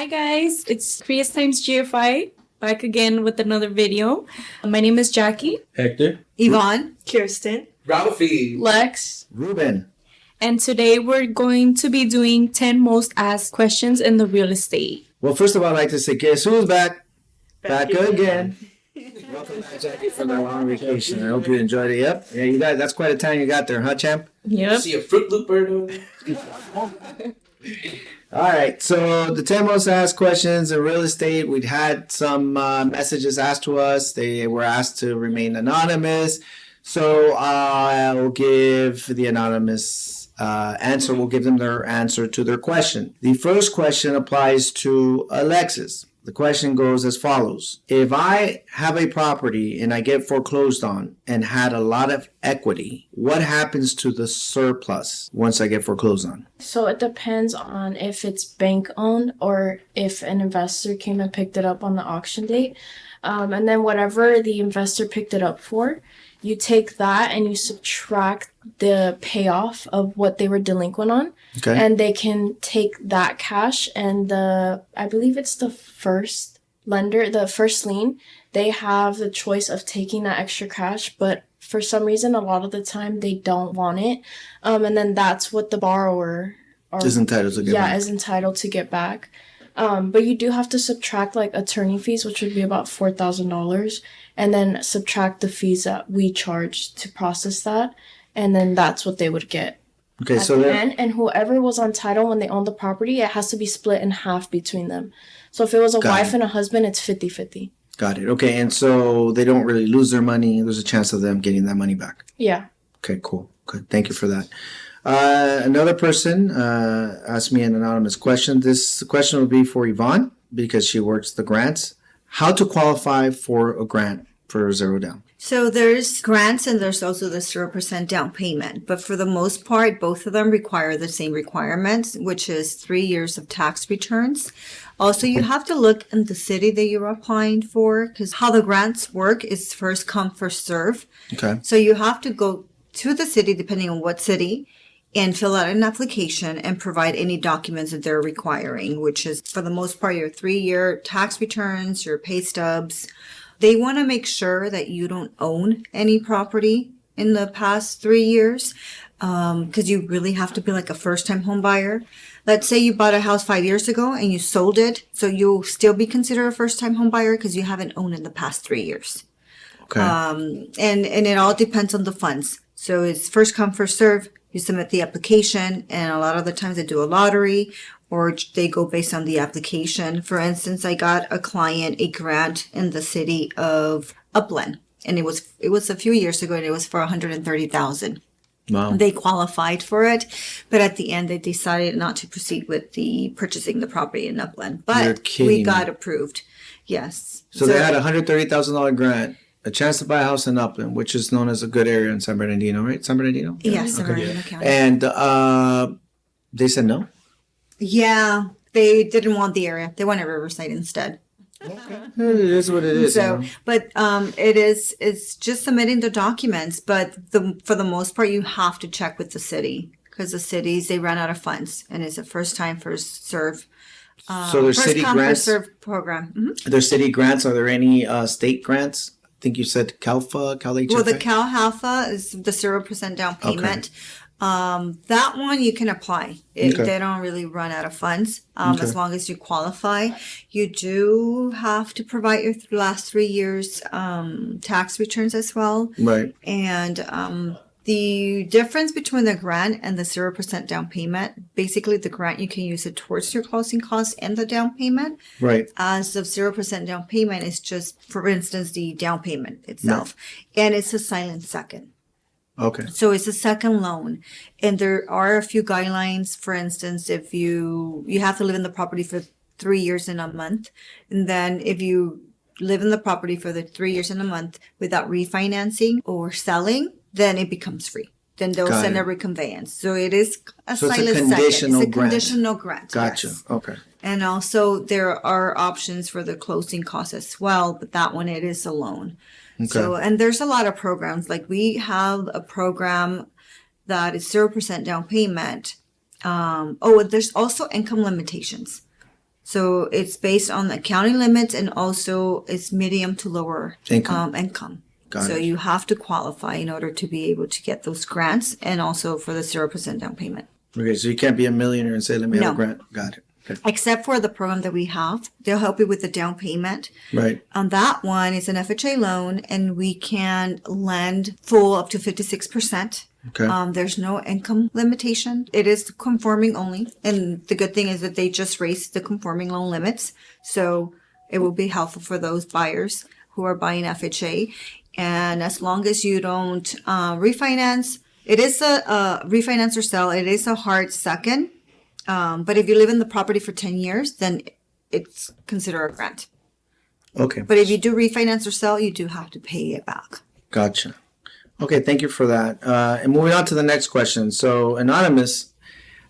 Hi guys, it's Kriya's Times GFI back again with another video. My name is Jackie, Hector, Yvonne, Kirsten, Ralphie, Lex, Ruben. and today we're going to be doing 10 most asked questions in the real estate. Well, first of all, I'd like to say, guess who's back? Back again. Welcome back, Jackie, from that long vacation. I hope you enjoyed it. Yep. Yeah, you guys, that's quite a time you got there, huh, champ? Yep. see a Fruit Loop bird over there? All right. So the 10 most asked questions in real estate, we'd had some messages asked to us. They were asked to remain anonymous. So I'll give the anonymous answer. We'll give them their answer to their question. The first question applies to Alexis. The question goes as follows. If I have a property and I get foreclosed on and had a lot of equity, what happens to the surplus once I get foreclosed on? So it depends on if it's bank owned or if an investor came and picked it up on the auction date. And then whatever the investor picked it up for, you take that and you subtract the payoff of what they were delinquent on. Okay. And they can take that cash and I believe it's the first lender, the first lien, they have the choice of taking that extra cash, but for some reason, a lot of the time they don't want it. And then that's what the borrower Is entitled to get back. is entitled to get back. But you do have to subtract like attorney fees, which would be about $4,000, and then subtract the fees that we charge to process that, and then that's what they would get. Okay, At so the there, end, and whoever was on title when they owned the property, it has to be split in half between them. So if it was a Got wife it. and a husband, it's 50-50. got it. Okay, and so they don't really lose their money. There's a chance of them getting that money back. Yeah. Okay, cool. Good. Thank you for that. Another person asked me an anonymous question. This question will be for Yvonne because she works the grants. How to qualify for a grant for zero down? So there's grants and there's also the 0% down payment. But for the most part, both of them require the same requirements, which is 3 years of tax returns. Also, you have to look in the city that you're applying for, because how the grants work is first come, first serve. Okay. So you have to go to the city, depending on what city, and fill out an application and provide any documents that they're requiring, which is for the most part your 3-year tax returns, your pay stubs. They want to make sure that you don't own any property in the past 3 years, because you really have to be like a first-time home buyer. Let's say you bought a house 5 years ago and you sold it, so you'll still be considered a first-time home buyer because you haven't owned in the past 3 years. Okay. And it all depends on the funds. So it's first come, first serve. You submit the application, and a lot of the times they do a lottery or they go based on the application. For instance, I got a client a grant in the city of Upland, and it was a few years ago, and it was for $130,000. Wow. They qualified for it, but at the end they decided not to proceed with the purchasing the property in Upland. You're But kidding we me. got approved. Yes. So they had a $130,000 grant, a chance to buy a house in Upland, which is known as a good area in San Bernardino, right? San Bernardino? Yes, in Okay. Bernardino County. And they said no? Yeah, they didn't want the area. They wanted Riverside instead. It is what it is. So, you know? but it's just submitting the documents. But for the most part, you have to check with the city because the cities they run out of funds, and it's a first time, first serve. So there's First city come, grants? first serve program. Mhm. There's city grants. Are there any state grants? I think you said CalFA, CalHFA? Well, the CalHalfa is the 0% down payment. That one you can apply. Okay. They don't really run out of funds as long as you qualify. You do have to provide your last 3 years tax returns as well. Right. And the difference between the grant and the 0% down payment, basically the grant you can use it towards your closing costs and the down payment. Right. As of 0% down payment is just, for instance, the down payment itself. And it's a silent second. Okay. So it's a second loan. And there are a few guidelines. For instance, if you have to live in the property for 3 years and a month. And then if you live in the property for the 3 years and a month without refinancing or selling, then it becomes free. Then they'll Got send it. a reconveyance. So it is a So it's a silent second. conditional It's a grant. conditional grant. Gotcha. Yes. Okay. And also there are options for the closing costs as well, but that one it is a loan. Okay. So, and there's a lot of programs. Like we have a program that is 0% down payment. There's also income limitations. So it's based on the county limits and also it's medium to lower income. Got So it. you have to qualify in order to be able to get those grants and also for the 0% down payment. Okay, so you can't be a millionaire and say, let me have a No. grant. Got it. Okay. Except for the program that we have, they'll help you with the down payment. Right. On that one, it's an FHA loan and we can lend full up to 56%. Okay. There's no income limitation. It is conforming only. And the good thing is that they just raised the conforming loan limits. So it will be helpful for those buyers who are buying FHA. And as long as you don't refinance, it is a refinance or sell. It is a hard second. But if you live in the property for 10 years, then it's considered a grant. Okay. But if you do refinance or sell, you do have to pay it back. Gotcha. Okay, thank you for that. And moving on to the next question. So Anonymous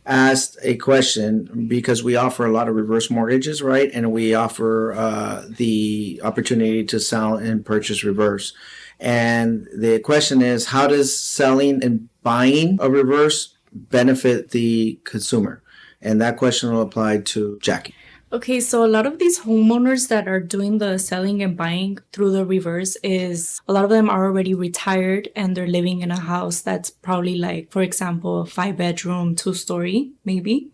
asked a question because we offer a lot of reverse mortgages, right? And we offer the opportunity to sell and purchase reverse. And the question is, how does selling and buying a reverse benefit the consumer? And that question will apply to Jackie. Okay, so a lot of these homeowners that are doing the selling and buying through the reverse is a lot of them are already retired and they're living in a house that's probably like, for example, a 5-bedroom, 2-story, maybe.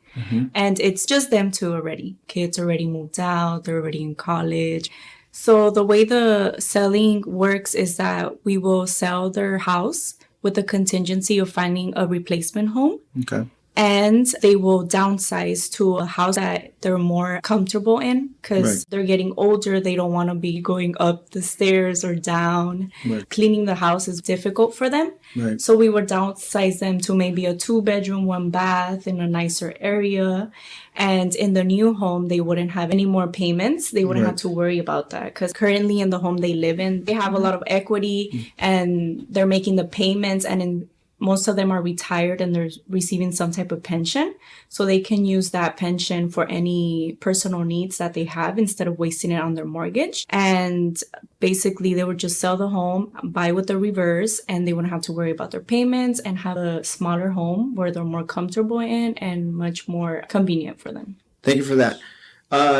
And it's just them two already. Kids already moved out, they're already in college. So the way the selling works is that we will sell their house with the contingency of finding a replacement home. Okay. And they will downsize to a house that they're more comfortable in because Right. they're getting older. They don't want to be going up the stairs or down. Right. Cleaning the house is difficult for them. Right. So we would downsize them to maybe a 2-bedroom, 1-bath in a nicer area. And in the new home, they wouldn't have any more payments. They wouldn't Right. have to worry about that because currently in the home they live in, they have a lot of equity and they're making the payments, and most of them are retired and they're receiving some type of pension. So they can use that pension for any personal needs that they have instead of wasting it on their mortgage. And basically they would just sell the home, buy with the reverse, and they wouldn't have to worry about their payments and have a smaller home where they're more comfortable in and much more convenient for them. Thank you for that.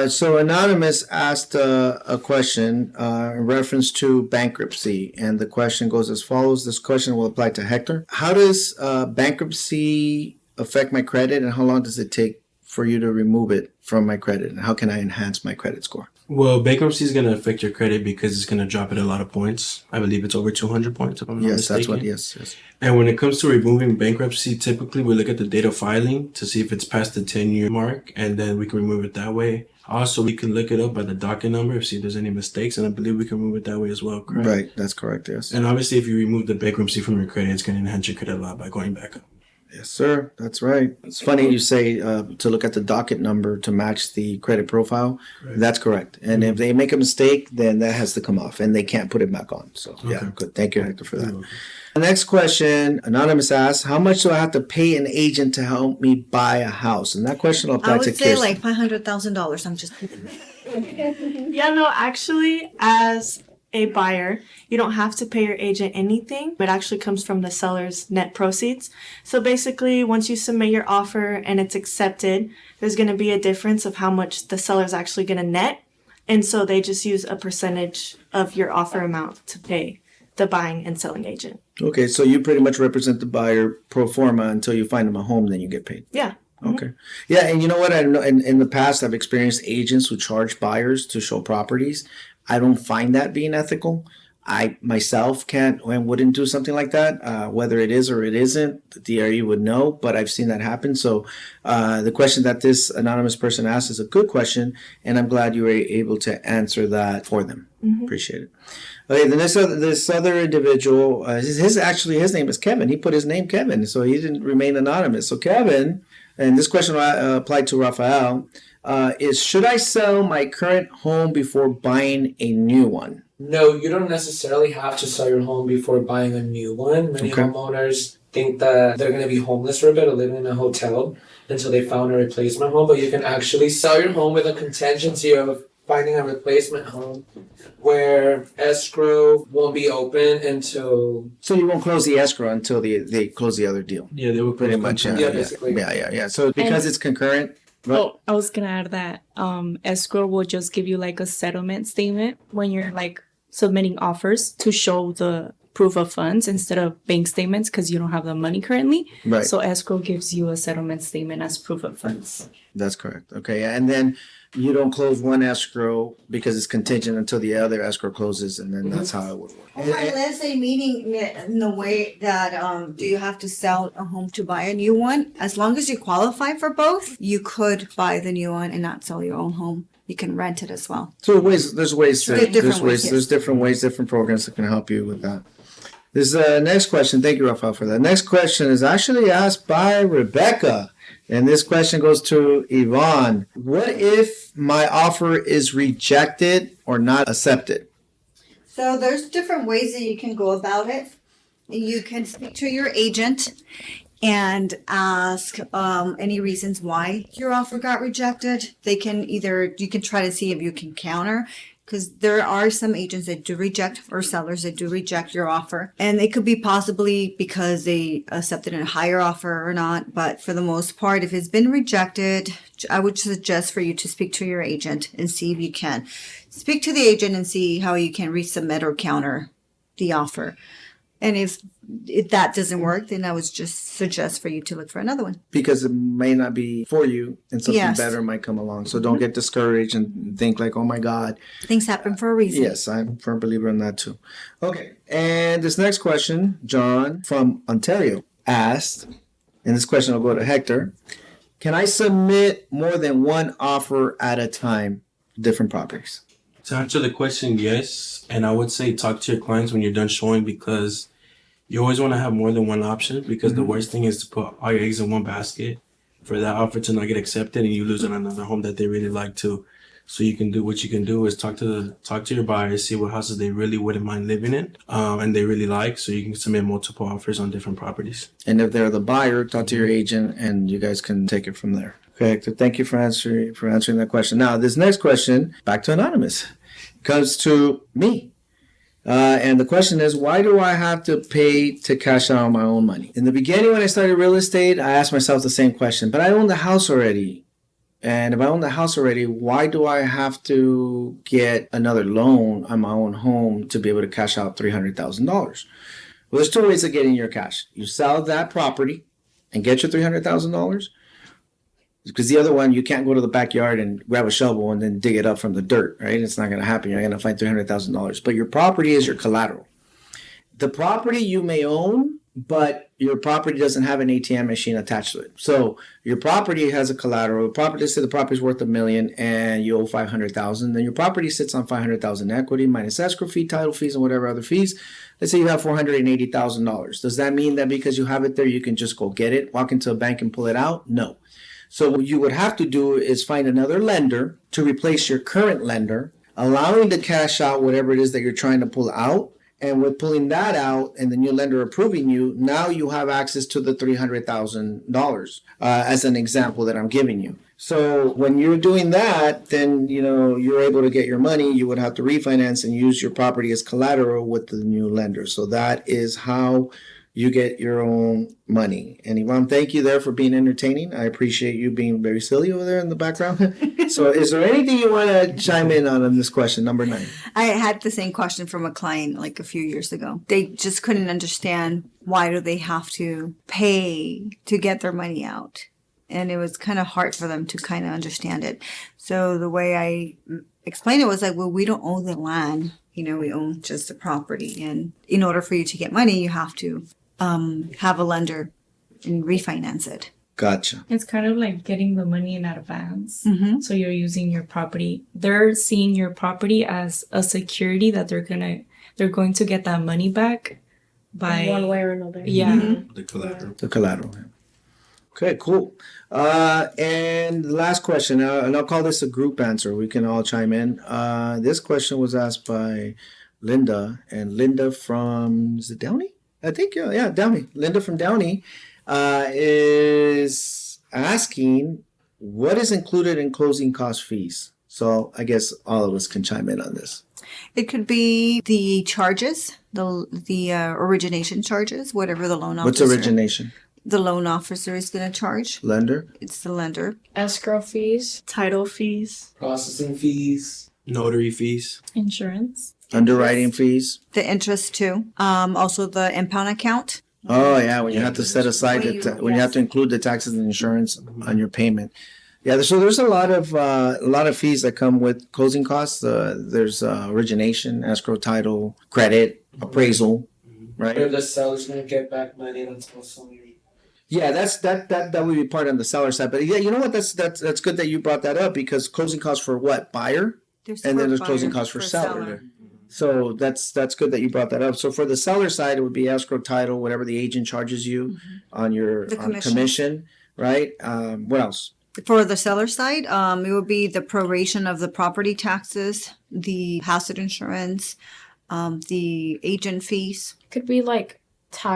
So Anonymous asked a question in reference to bankruptcy, and the question goes as follows. This question will apply to Hector. How does bankruptcy affect my credit, and how long does it take for you to remove it from my credit, and how can I enhance my credit score? Well, bankruptcy is going to affect your credit because it's going to drop it a lot of points. I believe it's over 200 points, if I'm not Yes, mistaken. that's what. Yes. And when it comes to removing bankruptcy, typically we look at the date of filing to see if it's past the 10-year mark, and then we can remove it that way. Also, we can look it up by the docket number, see if there's any mistakes, and I believe we can remove it that way as well, correct? Right, that's correct. Yes. And obviously, if you remove the bankruptcy from your credit, it's going to enhance your credit a lot by going back up. Yes, sir. That's right. It's funny you say to look at the docket number to match the credit profile. Right. That's correct. And if they make a mistake, then that has to come off, and they can't put it back on. So yeah, Okay. good. Thank you, Hector, for that. You're welcome. The next question, Anonymous asks, how much do I have to pay an agent to help me buy a house? And that question will apply I to would say Kirsten. like $500,000. I'm just kidding. Yeah, no, actually, as a buyer, you don't have to pay your agent anything. It actually comes from the seller's net proceeds. So basically, once you submit your offer and it's accepted, there's going to be a difference of how much the seller's actually going to net. And so they just use a percentage of your offer amount to pay the buying and selling agent. Okay, so you pretty much represent the buyer pro forma until you find them a home, then you get paid. Yeah. Okay. Yeah, and you know what? I know in the past I've experienced agents who charge buyers to show properties. I don't find that being ethical. I myself can't and wouldn't do something like that. Whether it is or it isn't, the DRE would know, but I've seen that happen. So the question that this anonymous person asked is a good question, and I'm glad you were able to answer that for them. Appreciate it. Okay, then this other individual, his name is Kevin. He put his name Kevin, so he didn't remain anonymous. So Kevin, and this question applied to Rafael, is should I sell my current home before buying a new one? No, you don't necessarily have to sell your home before buying a new one. Many Okay. homeowners think that they're going to be homeless for a bit or living in a hotel until they found a replacement home, but you can actually sell your home with a contingency of finding a replacement home where escrow won't be open until... So you won't close the escrow until they close the other deal. Yeah, they will Pretty much, Yeah, basically. yeah. So because it's concurrent, Oh, I was gonna add that escrow will just give you like a settlement statement when you're like submitting offers to show the proof of funds instead of bank statements because you don't have the money currently. Right. So escrow gives you a settlement statement as proof of funds. That's correct. Okay, and then you don't close one escrow because it's contingent until the other escrow closes, and then that's how it would work. Let's say meaning in the way that do you have to sell a home to buy a new one? As long as you qualify for both, you could buy the new one and not sell your own home. You can rent it as well. So there's ways to, Different there's ways, yes. there's different ways, different programs that can help you with that. This next question, thank you, Rafael, for that. Next question is actually asked by Rebecca. And this question goes to Yvonne. What if my offer is rejected or not accepted? So there's different ways that you can go about it. You can speak to your agent and ask any reasons why your offer got rejected. You can try to see if you can counter, because there are some agents that do reject, or sellers that do reject your offer. And it could be possibly because they accepted a higher offer or not. But for the most part, if it's been rejected, I would suggest for you to speak to your agent and see if you can. Speak to the agent and see how you can resubmit or counter the offer. And if that doesn't work, then I would just suggest for you to look for another one. Because it may not be for you and something Yes. better might come along. So don't get discouraged and think like, oh my God. Things happen for a reason. Yes, I'm a firm believer in that too. Okay, and this next question, John from Ontario asked, and this question will go to Hector. Can I submit more than one offer at a time, different properties? To answer the question, yes. And I would say talk to your clients when you're done showing, because you always want to have more than one option, because the worst thing is to put all your eggs in one basket for that offer to not get accepted and you lose on another home that they really like too. So you can do what you can do is talk to your buyers, see what houses they really wouldn't mind living in, and they really like, so you can submit multiple offers on different properties. And if they're the buyer, talk to your agent and you guys can take it from there. Okay, Hector, thank you for answering that question. Now, this next question, back to Anonymous, comes to me. And the question is, why do I have to pay to cash out my own money? In the beginning, when I started real estate, I asked myself the same question, but I own the house already. And if I own the house already, why do I have to get another loan on my own home to be able to cash out $300,000? Well, there's two ways of getting your cash. You sell that property and get your $300,000. Because the other one, you can't go to the backyard and grab a shovel and then dig it up from the dirt, right? It's not going to happen. You're going to find $300,000. But your property is your collateral. The property you may own, but your property doesn't have an ATM machine attached to it. So your property has a collateral. The property, let's say the property is worth $1 million and you owe $500,000. Then your property sits on $500,000 equity minus escrow fee, title fees, and whatever other fees. Let's say you have $480,000. Does that mean that because you have it there, you can just go get it, walk into a bank and pull it out? No. So what you would have to do is find another lender to replace your current lender, allowing to cash out whatever it is that you're trying to pull out. And with pulling that out and the new lender approving you, now you have access to the $300,000 as an example that I'm giving you. So when you're doing that, then, you're able to get your money. You would have to refinance and use your property as collateral with the new lender. So that is how you get your own money. And Yvonne, thank you there for being entertaining. I appreciate you being very silly over there in the background. So is there anything you want to chime in on this question, number 9? I had the same question from a client like a few years ago. They just couldn't understand, why do they have to pay to get their money out? And it was kind of hard for them to kind of understand it. So the way I explained it was like, well, we don't own the land. We own just the property. And in order for you to get money, you have to have a lender and refinance it. Gotcha. It's kind of like getting the money in advance. Mm-hmm. So you're using your property. They're seeing your property as a security that they're going to get that money back by one way or another. Yeah. Mm-hmm. The collateral. The collateral. Okay, cool. And the last question, and I'll call this a group answer. We can all chime in. This question was asked by Linda, and Linda from, is it Downey? I think, yeah, Downey. Linda from Downey is asking, what is included in closing cost fees? So I guess all of us can chime in on this. It could be the charges, the origination charges, whatever the loan What's officer. origination? the loan officer is going to charge. Lender? It's the lender. Escrow fees. Title fees. Processing fees. Notary fees. Insurance. Underwriting fees? The interest too. Also the impound account. Oh, yeah, when you have to set aside, when you have yes. to include the taxes and insurance on your payment. Yeah, so there's a lot of fees that come with closing costs. There's origination, escrow, title, credit, appraisal, If right? the seller's gonna get back money, that's also. Yeah, that would be part on the seller side. But yeah, you know what? That's good that you brought that up because closing costs for what? Buyer? And then there's closing costs for seller. So that's good that you brought that up. So for the seller side, it would be escrow, title, whatever the agent charges you on your The on commission. commission, right? What else? For the seller side, it would be the proration of the property taxes, the hazard insurance, the agent fees. Could be like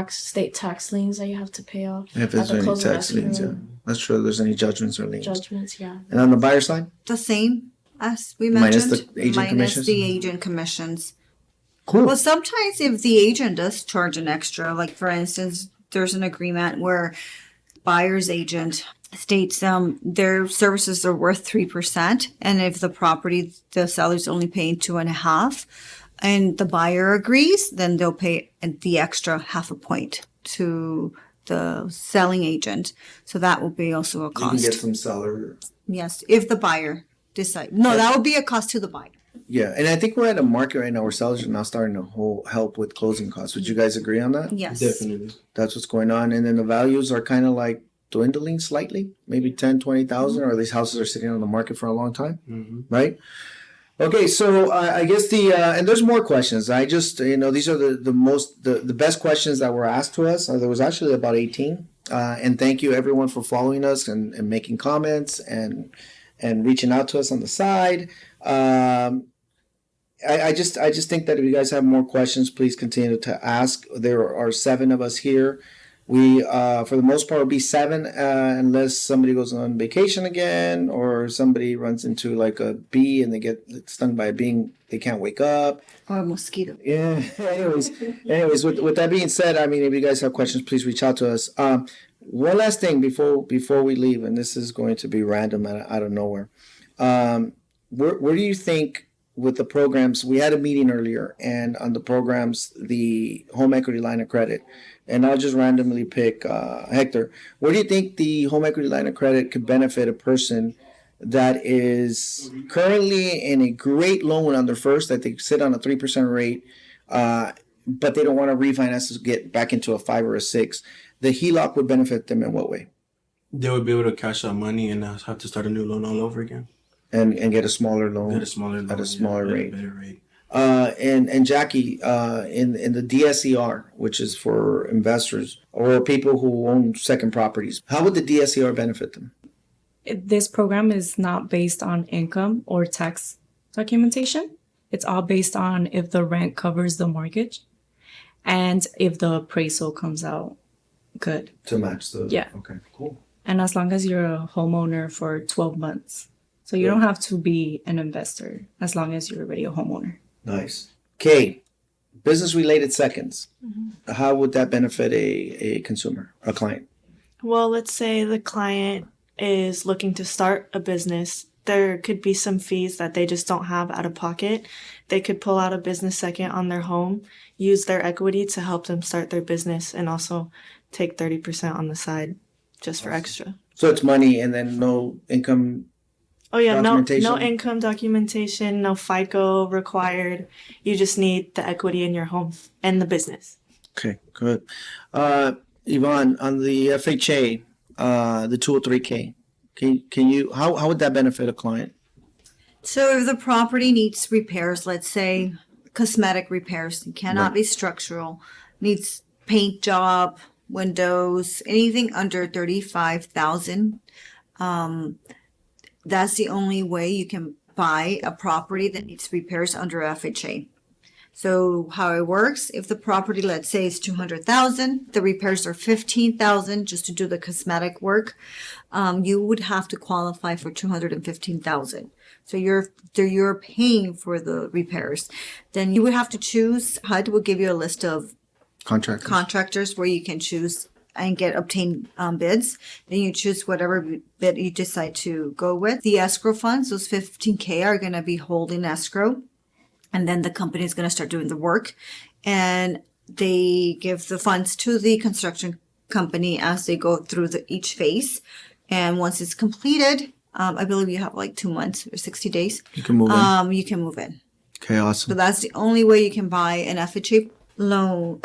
state tax liens that you have to pay off. If there's at the any closing tax liens, yeah. escrow. That's true. There's any judgments or liens. Judgments, yeah. And on the buyer side? The same as we Minus mentioned. the agent commissions? the agent commissions. Cool. Well, sometimes if the agent does charge an extra, like for instance, there's an agreement where buyer's agent states their services are worth 3%, and if the seller's only paying 2.5%, and the buyer agrees, then they'll pay the extra 0.5 point to the selling agent. So that will be also a You can cost. get some seller. Yes, if the buyer decide. No, that would be a cost to the buyer. Yeah, and I think we're at a market right now where sellers are now starting to help with closing costs. Would you guys agree on that? Yes. Definitely. That's what's going on. And then the values are kind of like dwindling slightly, maybe 10, 20,000, or these houses are sitting on the market for a long time, right? Okay, so I guess and there's more questions. I just, these are the best questions that were asked to us. There was actually about 18. And thank you everyone for following us and making comments and reaching out to us on the side. I just think that if you guys have more questions, please continue to ask. There are 7 of us here. We, for the most part, will be 7 unless somebody goes on vacation again or somebody runs into like a bee and they get stung by a bee and they can't wake up. Or a mosquito. Yeah. Anyways, with that being said, I mean, if you guys have questions, please reach out to us. One last thing before we leave, and this is going to be random out of nowhere. Where do you think with the programs? We had a meeting earlier, and on the programs, the home equity line of credit. And I'll just randomly pick Hector. Where do you think the home equity line of credit could benefit a person that is currently in a great loan on their first, that they sit on a 3% rate, but they don't want to refinance to get back into a 5 or a 6? The HELOC would benefit them in what way? They would be able to cash out money and not have to start a new loan all over again. And get a smaller loan Get a smaller loan at a smaller at rate. a better rate. And Jackie, in the DSCR, which is for investors or people who own second properties, how would the DSCR benefit them? This program is not based on income or tax documentation. It's all based on if the rent covers the mortgage and if the appraisal comes out good. To match the... Yeah. Okay, cool. And as long as you're a homeowner for 12 months. So you don't have to be an investor as long as you're already a homeowner. Nice. Okay, business-related seconds. How would that benefit a consumer, a client? Well, let's say the client is looking to start a business. There could be some fees that they just don't have out of pocket. They could pull out a business second on their home, use their equity to help them start their business, and also take 30% on the side just for extra. So it's money and then no income. Oh yeah, no Documentation? income documentation, no FICO required. You just need the equity in your home and the business. Okay, good. Yvonne, on the FHA, the 203K, can you how would that benefit a client? So if the property needs repairs, let's say cosmetic repairs, it cannot be structural, needs paint job, windows, anything under 35,000, that's the only way you can buy a property that needs repairs under FHA. So how it works, if the property, let's say, is 200,000, the repairs are 15,000 just to do the cosmetic work, you would have to qualify for 215,000. So you're paying for the repairs. Then you would have to choose. HUD will give you a list of Contractors. contractors where you can choose and obtain bids. Then you choose whatever bid you decide to go with. The escrow funds, those 15K are going to be holding escrow. And then the company is going to start doing the work. And they give the funds to the construction company as they go through each phase. And once it's completed, I believe you have like 2 months or 60 days. You can move in. You can move in. Okay, So awesome. that's the only way you can buy an FHA loan,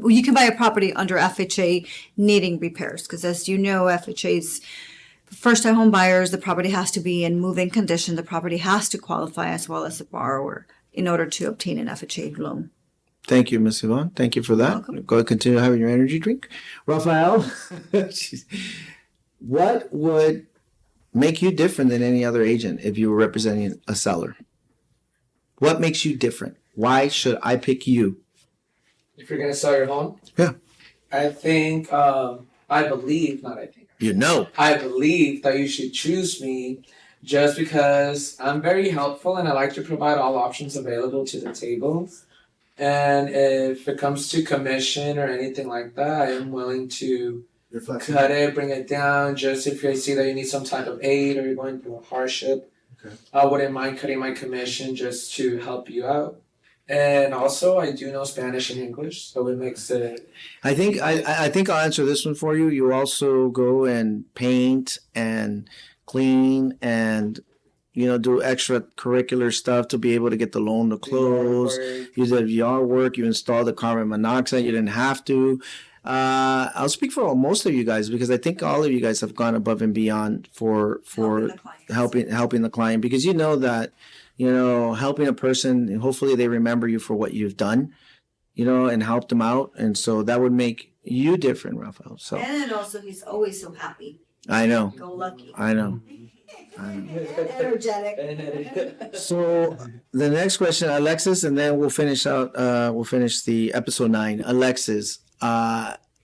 you can buy a property under FHA needing repairs. Because as you know, FHA's first-time home buyers, the property has to be in move-in condition. The property has to qualify as well as the borrower in order to obtain an FHA loan. Thank you, Ms. Yvonne. Thank you for that. Welcome. Go ahead, continue having your energy drink. Raphael, jeez. What would make you different than any other agent if you were representing a seller? What makes you different? Why should I pick you? If you're gonna sell your home, Yeah. I think, I believe, not I think, You know. I believe that you should choose me just because I'm very helpful and I like to provide all options available to the table. And if it comes to commission or anything like that, I am willing to cut it, bring it down, just if you see that you need some type of aid or you're going through a hardship. Okay. I wouldn't mind cutting my commission just to help you out. And also, I do know Spanish and English, so it makes it. I think I'll answer this one for you. You also go and paint and clean and do extracurricular stuff to be able to get the loan to close. You did yard work. You installed the carbon monoxide. You didn't have to. I'll speak for most of you guys because I think all of you guys have gone above and beyond for helping the client because you know that helping a person, hopefully they remember you for what you've done, and help them out, and so that would make you different, Raphael. So And then also, he's always so happy. I know, Go lucky. I know. Energetic. So the next question, Alexis, and then we'll finish out. We'll finish the episode 9. Alexis,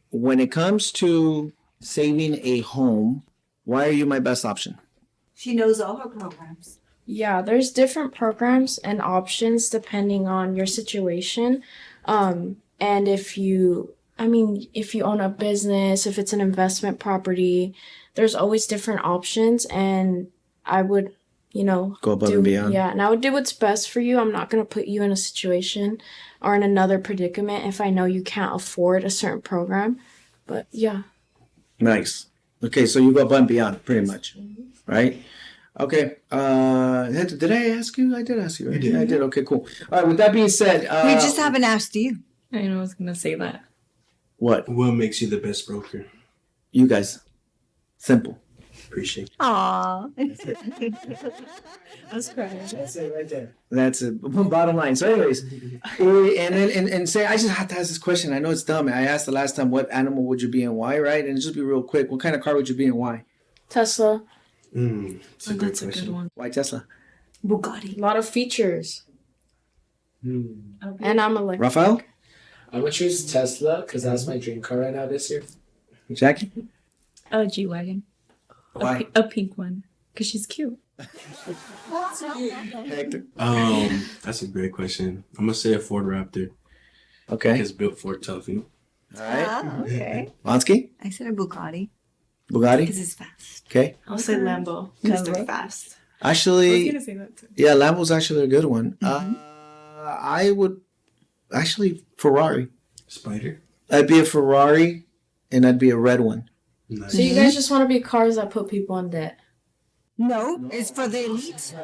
when it comes to saving a home, why are you my best option? She knows all her programs. Yeah, there's different programs and options depending on your situation. And if you own a business, if it's an investment property, there's always different options. And I would, Go above and beyond. Yeah, and I would do what's best for you. I'm not going to put you in a situation or in another predicament if I know you can't afford a certain program. But yeah. Nice. Okay, so you go above and beyond, pretty much, right? Okay. Did I ask you? I did ask you. Right? You did. I did. Okay, cool. All right. With that being said, We just haven't asked you. I know I was gonna say that. what What makes you the best broker? you guys? Simple. Appreciate Aww. I was crying. That's it right there. That's it. Bottom line. So, anyways, and say I just have to ask this question. I know it's dumb. I asked the last time, what animal would you be and why? Right? And just be real quick. What kind of car would you be and why? Tesla, That's a great That's a question. good one. Why Tesla? Bugatti. a lot of features. And I'm electric. Raphael? I'm gonna choose Tesla because that's my dream car right now this year. Jackie? A G-Wagon. Why? A pink one. Because she's cute. Hector. That's a great question. I'm gonna say a Ford Raptor. Okay. It's built for tough, All right. Okay. Lonsky? I said a Bugatti Bugatti? because it's fast. Okay. I'll say Lambo because they're Lambo? fast. Actually, say that too. yeah, Lambo's actually a good one. I would actually Ferrari. Spider. I'd be a Ferrari, and I'd be a red one. Nice. So you guys just want to be cars that put people in debt. No, it's for the elite.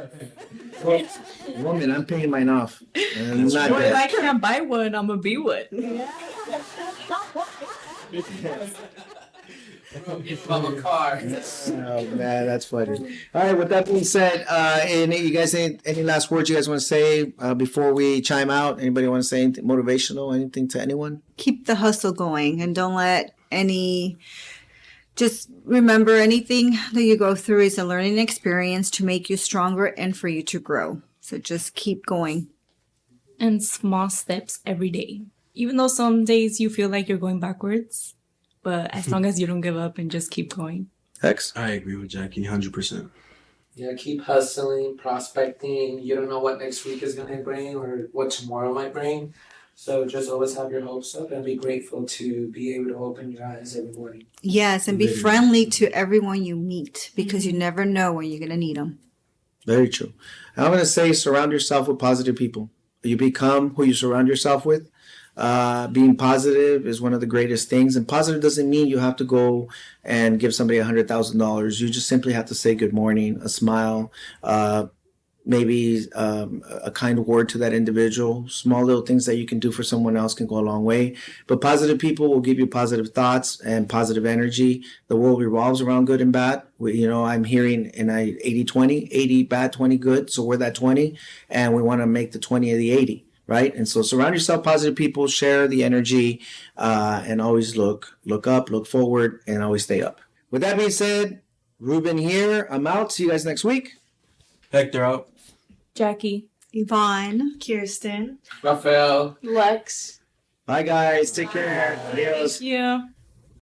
Woman, I'm paying mine off. And I'm not Well, if dead. I can't buy one, I'm gonna be one. From a car. Oh man, that's funny. All right. With that being said, you guys any last words you guys want to say before we chime out? Anybody want to say anything motivational? Anything to anyone? Keep the hustle going and don't let just remember anything that you go through is a learning experience to make you stronger and for you to grow. So just keep going. And small steps every day. Even though some days you feel like you're going backwards, but as long as you don't give up and just keep going. X. I agree with Jackie 100%. Yeah, keep hustling, prospecting. You don't know what next week is gonna bring or what tomorrow might bring. So just always have your hopes up and be grateful to be able to open your eyes every morning. Yes, and be friendly to everyone you meet because you never know when you're going to need them. Very true. I'm going to say surround yourself with positive people. You become who you surround yourself with. Being positive is one of the greatest things. And positive doesn't mean you have to go and give somebody $100,000. You just simply have to say good morning, a smile, maybe a kind word to that individual. Small little things that you can do for someone else can go a long way. But positive people will give you positive thoughts and positive energy. The world revolves around good and bad. I'm hearing in 80-20, 80 bad, 20 good. So we're that 20, and we want to make the 20 of the 80. Right? And so surround yourself with positive people, share the energy, and always look up, look forward, and always stay up. With that being said, Ruben here. I'm out. See you guys next week. Hector out. Jackie. Yvonne. Kirsten. Rafael. Lex. Bye, guys. Take care. Adios. Thank you.